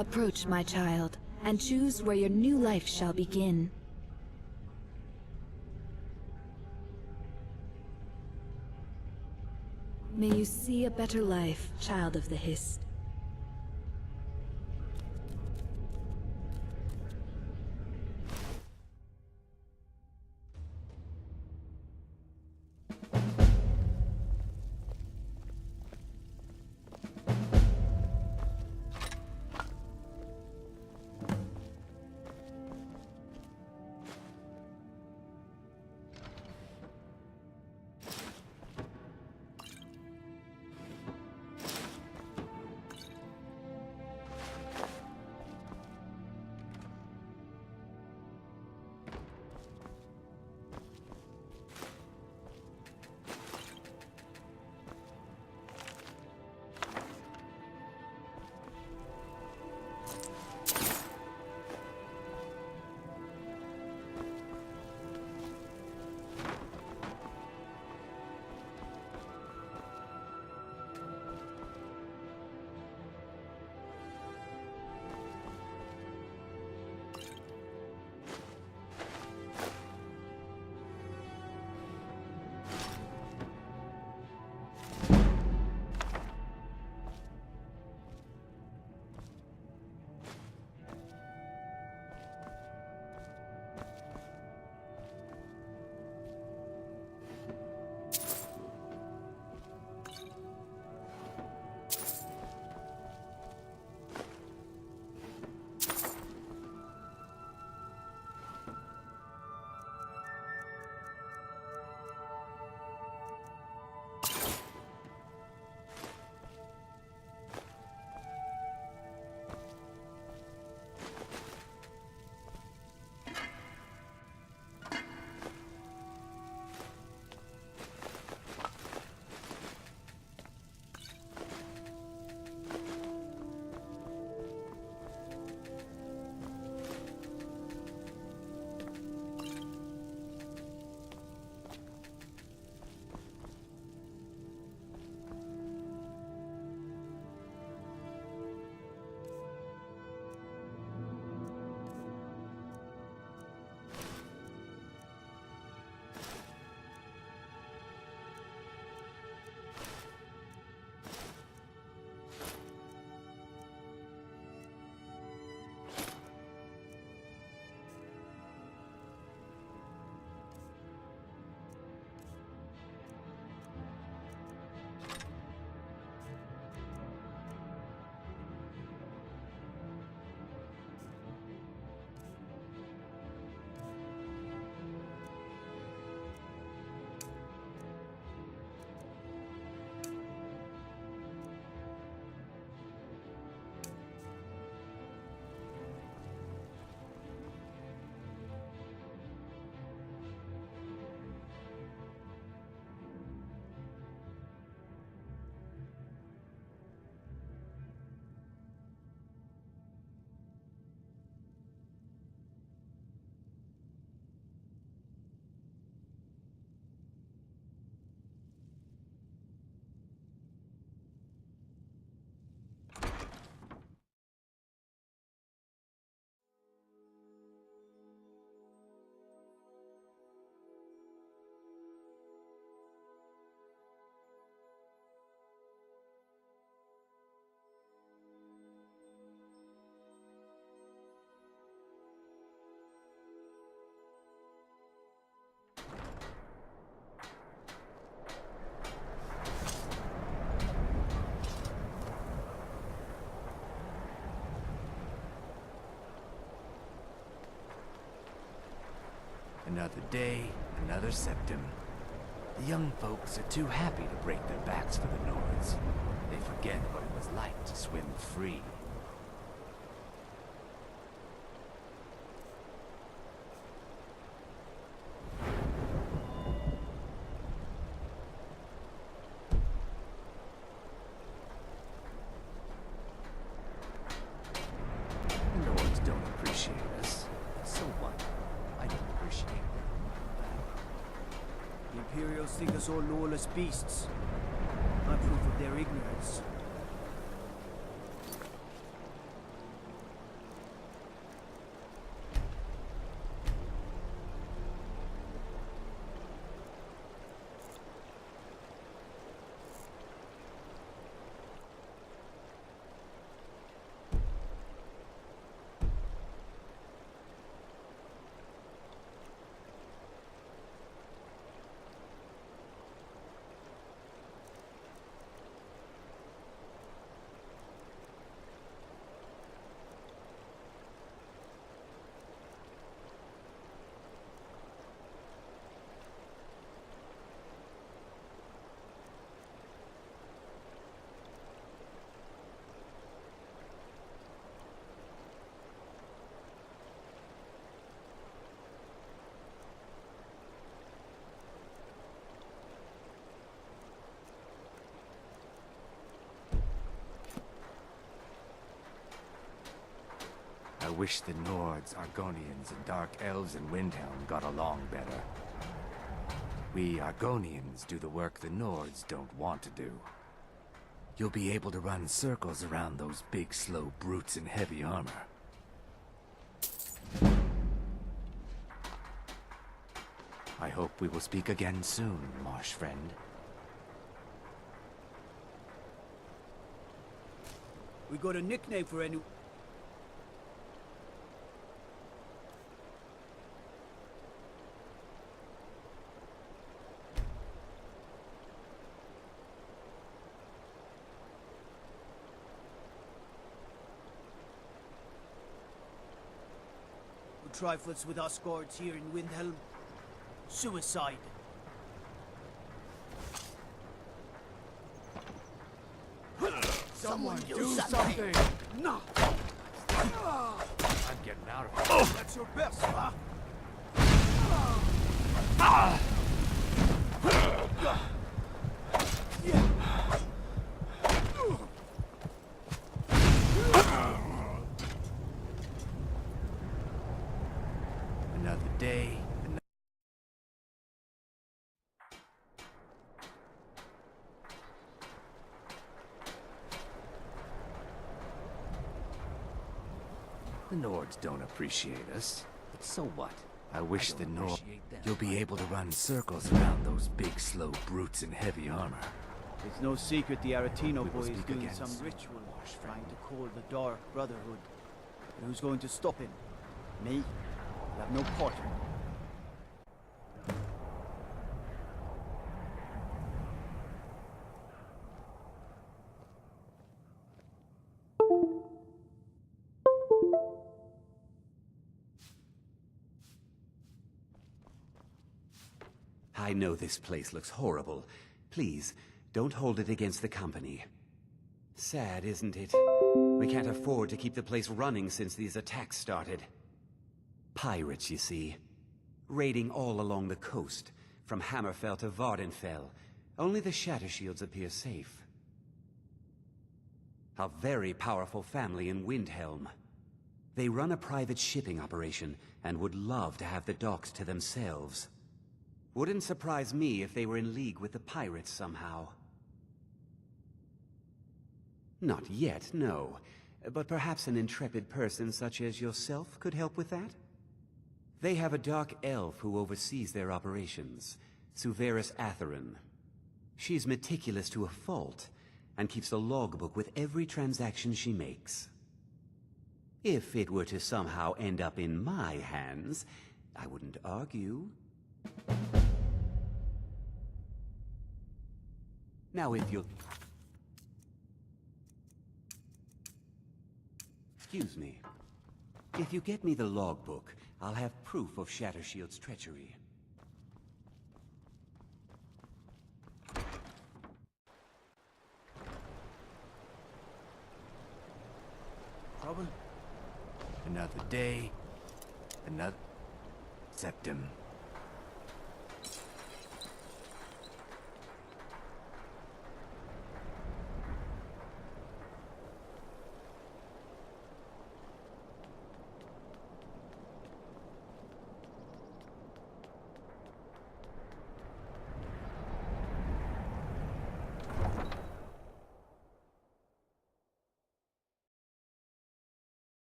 Approach, my child, and choose where your new life shall begin. May you see a better life, child of the Hist. Another day, another septum. The young folks are too happy to break their backs for the Nords. They forget what it was like to swim free. The Nords don't appreciate us. So what? I don't appreciate them. The Imperials think us all lawless beasts. I'm proof of their ignorance. I wish the Nords, Argonians, and Dark Elves in Windhelm got along better. We Argonians do the work the Nords don't want to do. You'll be able to run circles around those big, slow brutes in heavy armor. I hope we will speak again soon, marsh friend. We got a nickname for any... Trifles with us guards here in Windhelm. Suicide. Someone do something! No! I'm getting out of here. Oh, that's your best, huh? Another day, the Nords don't appreciate us, but so what? I wish the Nords... You'll be able to run circles around those big, slow brutes in heavy armor. It's no secret the Aretino We will boy is speak doing again some soon, ritual, marsh trying friend. to call the Dark Brotherhood. But who's going to stop him? Me? You have no part in it. I know this place looks horrible. Please, don't hold it against the company. Sad, isn't it? We can't afford to keep the place running since these attacks started. Pirates, you see. Raiding all along the coast, from Hammerfell to Vardenfell. Only the Shattershields appear safe. A very powerful family in Windhelm. They run a private shipping operation and would love to have the docks to themselves. Wouldn't surprise me if they were in league with the pirates somehow. Not yet, no. But perhaps an intrepid person such as yourself could help with that? They have a dark elf who oversees their operations, Suveris Atherin. She's meticulous to a fault, and keeps a logbook with every transaction she makes. If it were to somehow end up in my hands, I wouldn't argue. Now if you'll... Excuse me. If you get me the logbook, I'll have proof of Shattershield's treachery. Trouble? Another day, another... Septim.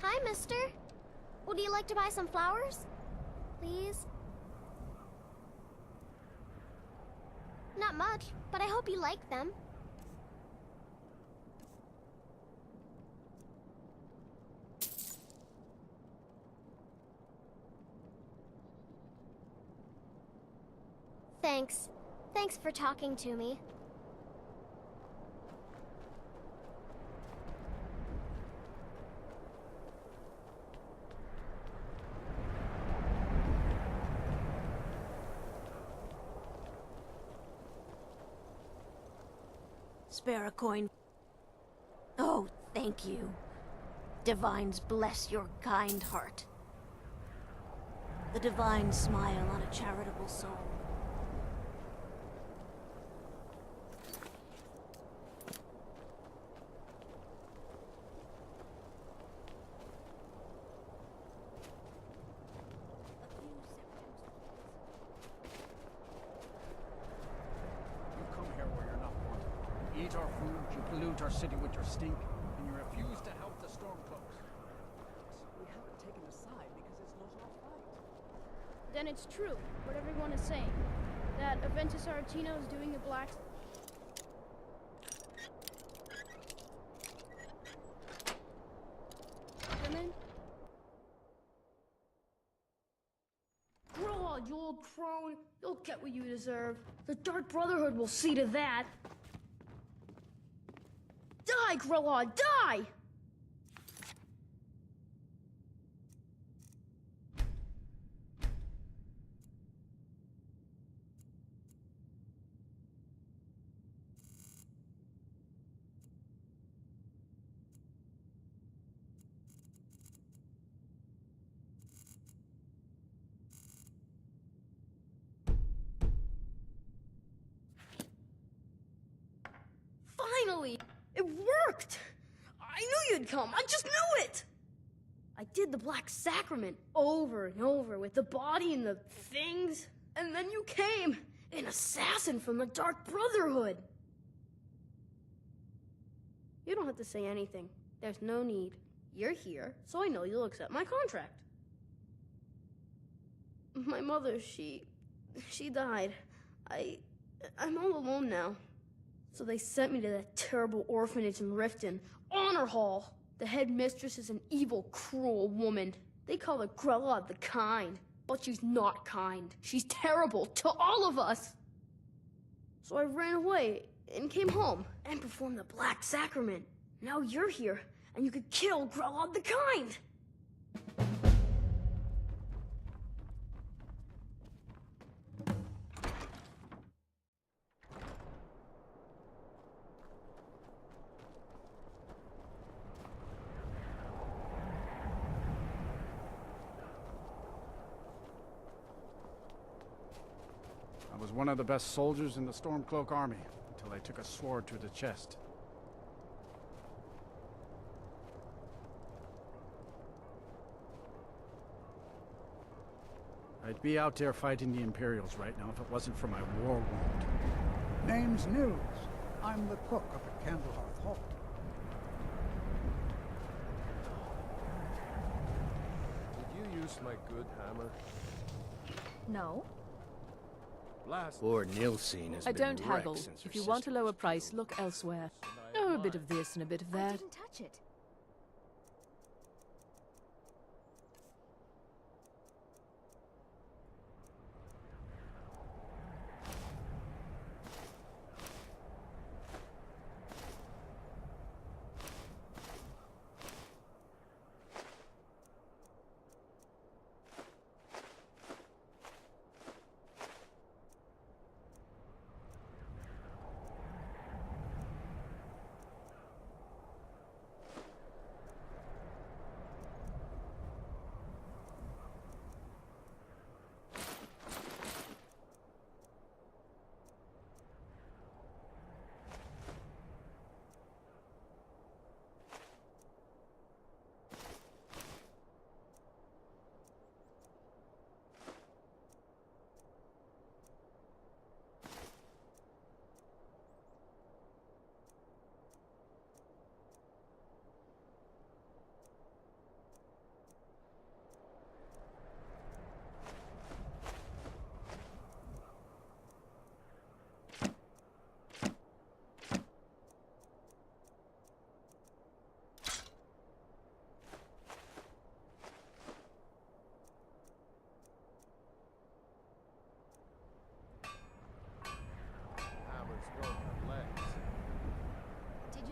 Hi, mister. Would you like to buy some flowers? Please? Not much, but I hope you like them. Thanks. Thanks for talking to me. Spare a coin. Oh, thank you. Divines bless your kind heart. The divine smile on a charitable soul. city with your stink, and you refuse to help the Stormcloaks. We haven't taken a side because it's not our fight. Then it's true, what everyone is saying. That Aventus Aretino is doing the Black... Sacrament? Grog, you old crone. You'll get what you deserve. The Dark Brotherhood will see to that. Die, Grillard, die! Finally! It worked! I knew you'd come! I just knew it! I did the Black Sacrament over and over with the body and the things, and then you came! An assassin from the Dark Brotherhood! You don't have to say anything. There's no need. You're here, so I know you'll accept my contract. My mother, she died. I'm all alone now. So they sent me to that terrible orphanage in Riften, Honor Hall. The headmistress is an evil, cruel woman. They call her Grella the Kind, but she's not kind. She's terrible to all of us. So I ran away and came home and performed the Black Sacrament. Now you're here, and you could kill Grella the Kind. I was one of the best soldiers in the Stormcloak army, until I took a sword to the chest. I'd be out there fighting the Imperials right now if it wasn't for my war wound. Name's Nils. I'm the cook up at Candlehearth Hall. Did you use my good hammer? No. Lord Nilsine has I been don't wrecked haggle. since her If you want a sister lower was price, killed. look elsewhere. Oh, a bit of this and a bit of I that. didn't touch it.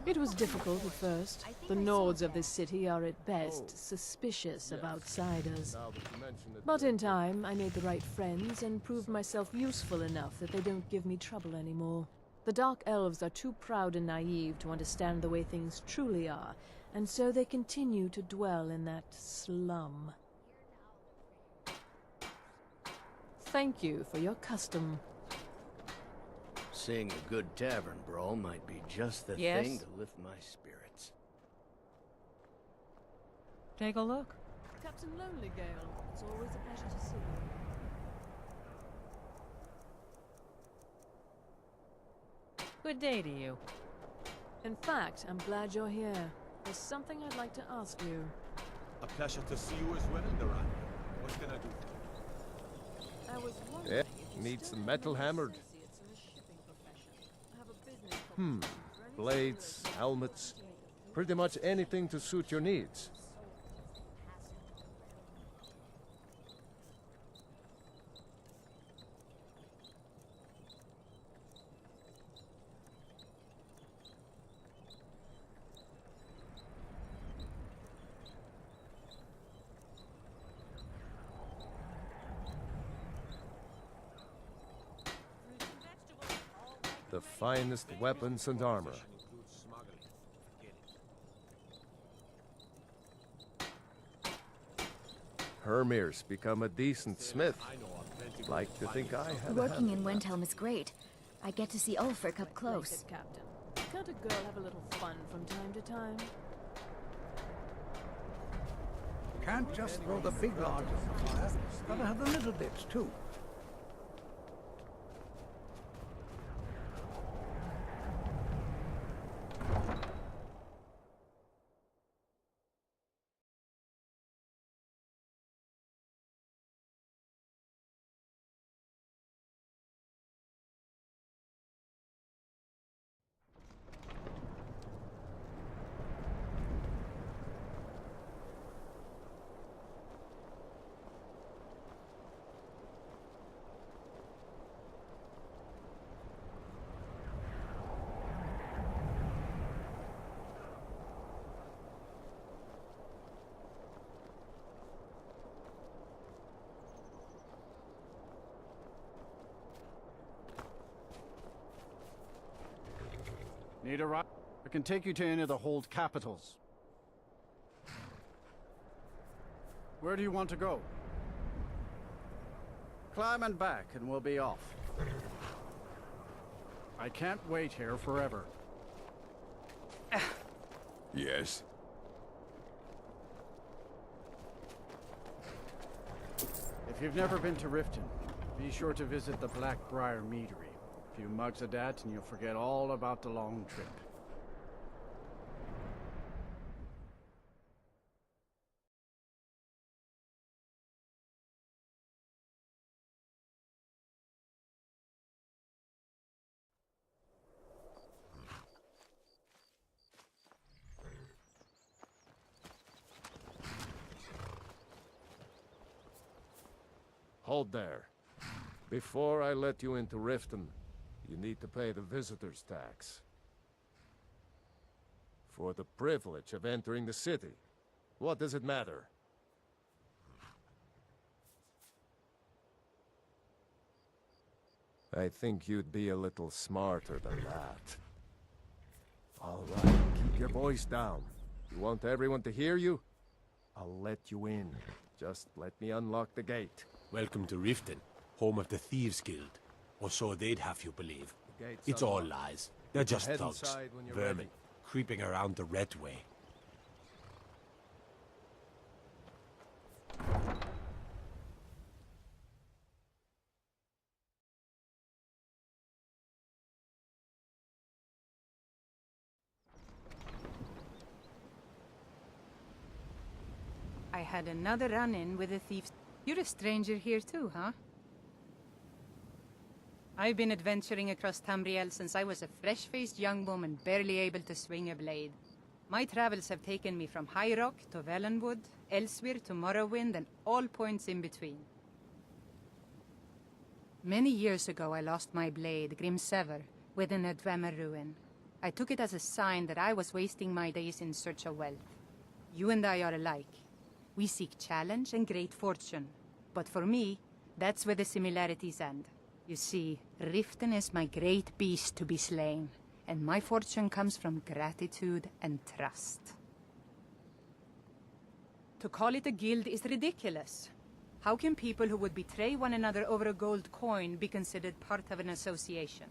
It was difficult at first. The Nords of this city are at best suspicious of outsiders. But in time, I made the right friends and proved myself useful enough that they don't give me trouble anymore. The Dark Elves are too proud and naive to understand the way things truly are, and so they continue to dwell in that slum. Thank you for your custom. Seeing a good tavern brawl might be just the Yes? thing to lift my spirits. Take a look. Captain Lonelygale, it's always a pleasure to see you. Good day to you. In fact, I'm glad you're here. There's something I'd like to ask you. A pleasure to see you as well, Naran. What can I do? I was wondering Needs some metal hammered. Blades, helmets, pretty much anything to suit your needs. The finest weapons and armor. Hermir's become a decent smith. Like to think I had Working in Windhelm is great. I get to see Ulfric up close. Captain. Can't a girl have a little fun from time to time? Can't just throw the big logs on the fire. Gotta have the little bits, too. Need a ride? I can take you to any of the hold capitals. Where do you want to go? Climb and back and we'll be off. I can't wait here forever. Yes. If you've never been to Riften, be sure to visit the Blackbriar Meadery. A few mugs of that and you'll forget all about the long trip. Hold there. Before I let you into Riften, you need to pay the visitor's tax. For the privilege of entering the city. What does it matter? I think you'd be a little smarter than that. All right, keep your voice down. You want everyone to hear you? I'll let you in. Just let me unlock the gate. Welcome to Riften, home of the Thieves Guild. Or so they'd have you believe. It's all lies. They're just Head thugs, inside when you're vermin, ready. creeping around the Red Way. I had another run-in with the thieves. You're a stranger here too, huh? I've been adventuring across Tamriel since I was a fresh-faced young woman barely able to swing a blade. My travels have taken me from High Rock to Valenwood, elsewhere to Morrowind, and all points in between. Many years ago I lost my blade, Grimsever, within a Dwemer ruin. I took it as a sign that I was wasting my days in search of wealth. You and I are alike. We seek challenge and great fortune. But for me, that's where the similarities end. You see, Riften is my great beast to be slain, and my fortune comes from gratitude and trust. To call it a guild is ridiculous. How can people who would betray one another over a gold coin be considered part of an association?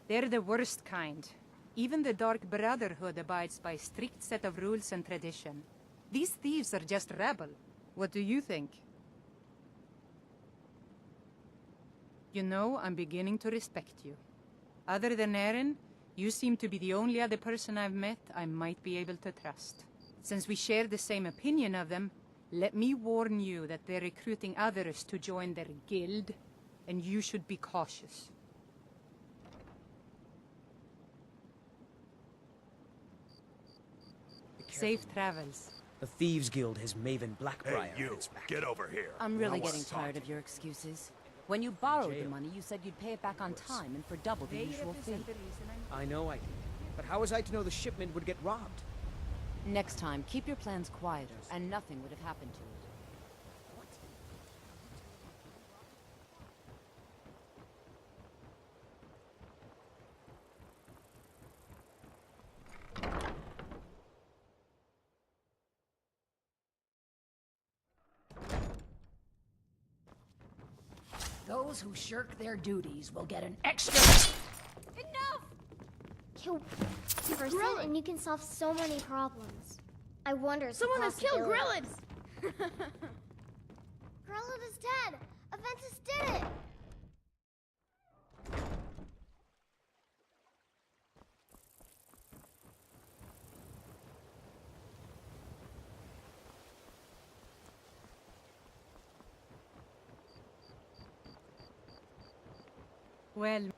They're the worst kind. Even the Dark Brotherhood abides by a strict set of rules and tradition. These thieves are just rabble. What do you think? You know, I'm beginning to respect you. Other than Eren, You seem to be the only other person I've met I might be able to trust. Since we share the same opinion of them, let me warn you that they're recruiting others to join their guild, and you should be cautious. Safe travels. The Thieves Guild has Maven Blackbriar. Hey, you! Get over here. I'm really getting tired of your excuses. When you borrowed the money, you said you'd pay it back on time and for double the usual fee. I know I did. But how was I to know the shipment would get robbed? Next time, keep your plans quieter, and nothing would have happened to it. Those who shirk their duties will get an extra... Enough! Kill person and you can solve so many problems. I wonder... Someone has killed Grillin! Grillin is dead! Aventus did it! Well,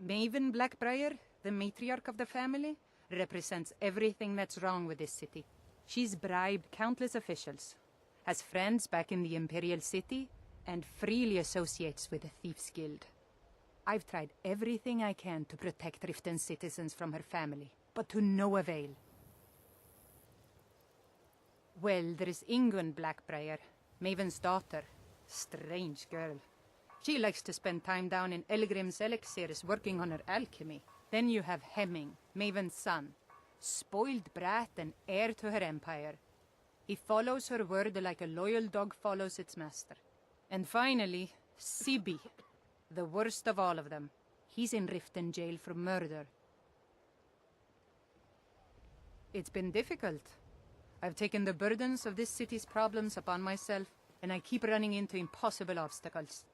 Maven Blackbriar, the matriarch of the family, represents everything that's wrong with this city. She's bribed countless officials, has friends back in the Imperial City, and freely associates with the Thieves Guild. I've tried everything I can to protect Riften's citizens from her family, but to no avail. Well, there is Ingun Blackbriar, Maven's daughter. Strange girl. She likes to spend time down in Elgrim's elixirs working on her alchemy. Then you have Hemming, Maven's son. Spoiled brat and heir to her empire. He follows her word like a loyal dog follows its master. And finally, Sibi, the worst of all of them. He's in Riften jail for murder. It's been difficult. I've taken the burdens of this city's problems upon myself, and I keep running into impossible obstacles.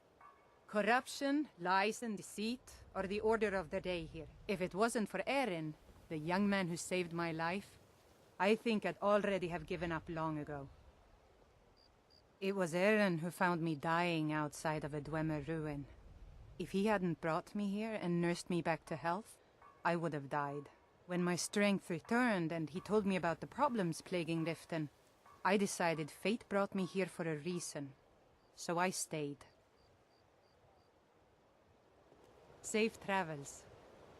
Corruption, lies and deceit are the order of the day here. If it wasn't for Erin, the young man who saved my life, I think I'd already have given up long ago. It was Erin who found me dying outside of a Dwemer ruin. If he hadn't brought me here and nursed me back to health, I would have died. When my strength returned and he told me about the problems plaguing Riften, I decided fate brought me here for a reason, so I stayed. Safe travels.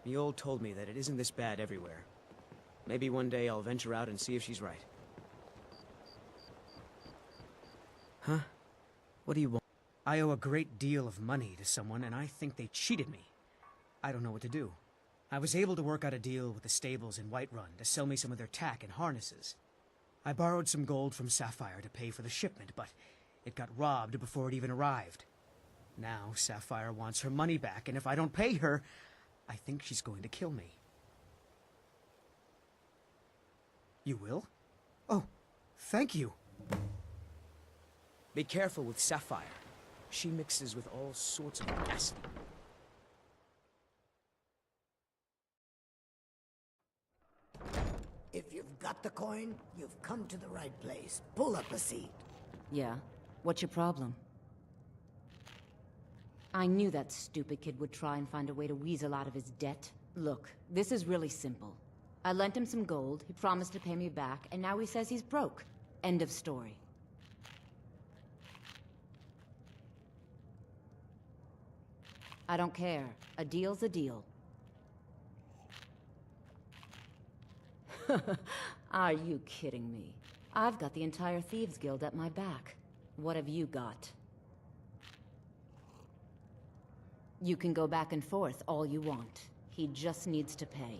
The old told me that it isn't this bad everywhere. Maybe one day I'll venture out and see if she's right. Huh? What do you want? I owe a great deal of money to someone, and I think they cheated me. I don't know what to do. I was able to work out a deal with the stables in Whiterun to sell me some of their tack and harnesses. I borrowed some gold from Sapphire to pay for the shipment, but it got robbed before it even arrived. Now Sapphire wants her money back, and if I don't pay her, I think she's going to kill me. You will? Oh, thank you. Be careful with Sapphire. She mixes with all sorts of acid. If you've got the coin, you've come to the right place. Pull up a seat. Yeah? What's your problem? I knew that stupid kid would try and find a way to weasel out of his debt. Look, this is really simple. I lent him some gold, he promised to pay me back, and now he says he's broke. End of story. I don't care. A deal's a deal. Are you kidding me? I've got the entire Thieves Guild at my back. What have you got? You can go back and forth all you want. He just needs to pay.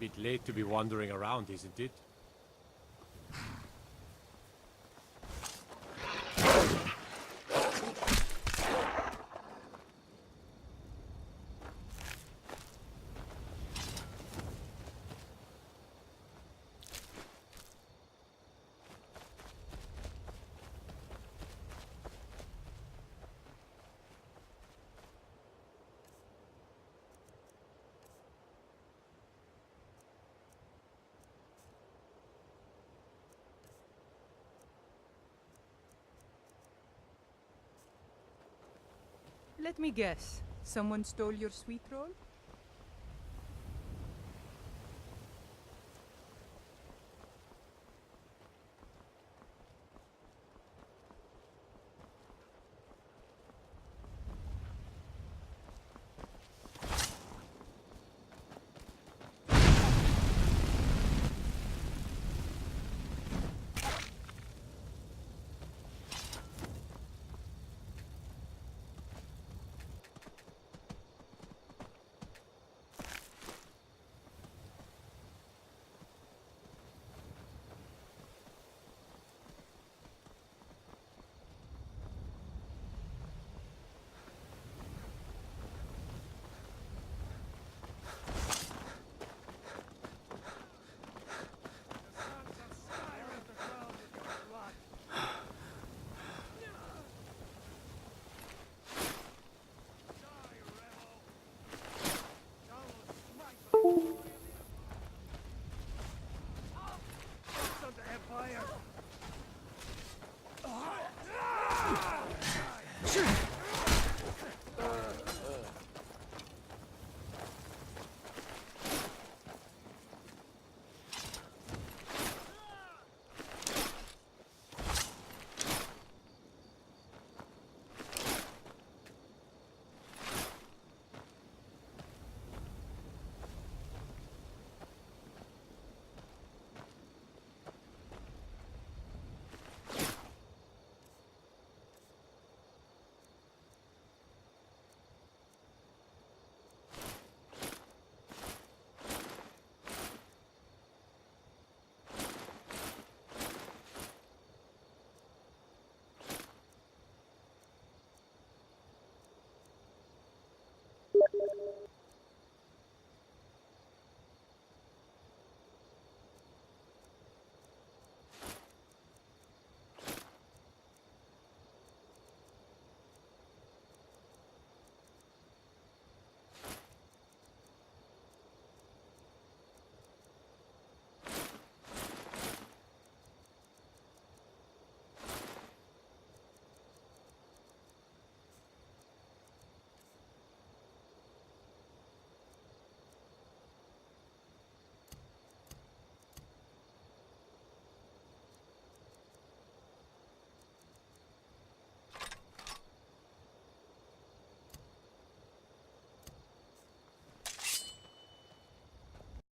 Bit late to be wandering around, isn't it? Let me guess. Someone stole your sweet roll?